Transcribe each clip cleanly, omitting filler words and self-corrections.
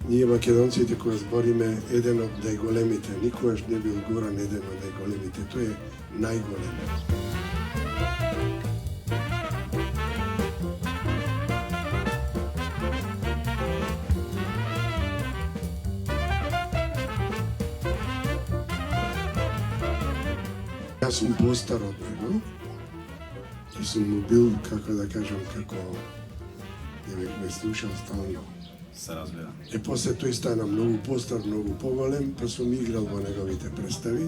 Ние македонците кои збориме еден од најголемите, никогаш не бил Горан еден од најголемите, тој е најголем. Јас сум постар од него и сум му бил, како да кажам, како девек ме слушал стално. Се разбира. После тој стана многу постар, многу поголем, па сум играл во неговите представи.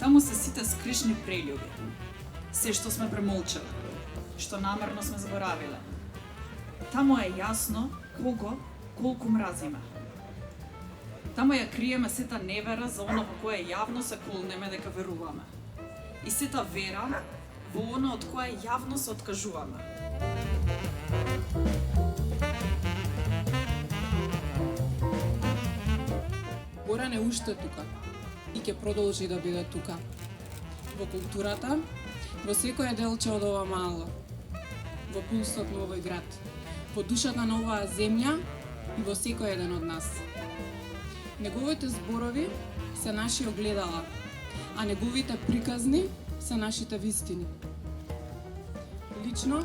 Таму се сите скришни прелюби. Се што сме премолчале, што намерно сме заборавиле. Таму е јасно кого, колку мразиме. Таму ја криеме сета невера за оно во кое јавно се кулнеме дека веруваме. И сета вера во оно од кое јавно се откажуваме. Горан е уште тука и ќе продолжи да биде тука. Во културата, во секој делче од ова мало, во пулсот на овој град, во душата на оваа земја и во секој еден од нас. Неговите зборови се наши огледала, а неговите приказни се нашите вистини. Лично,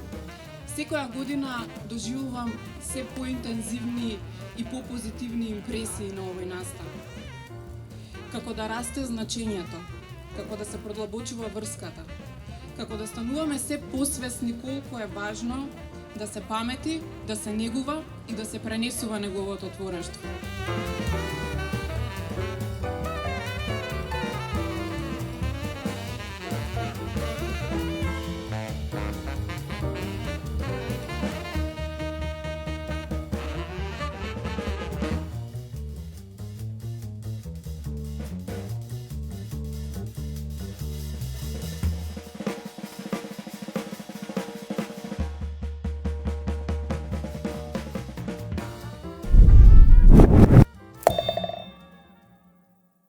секоја година доживувам се поинтензивни и попозитивни импресии на овој настан. Како да расте значењето, како да се продлабочува врската, како да стануваме се посвесни колку е важно да се памети, да се негува и да се пренесува неговото творештво.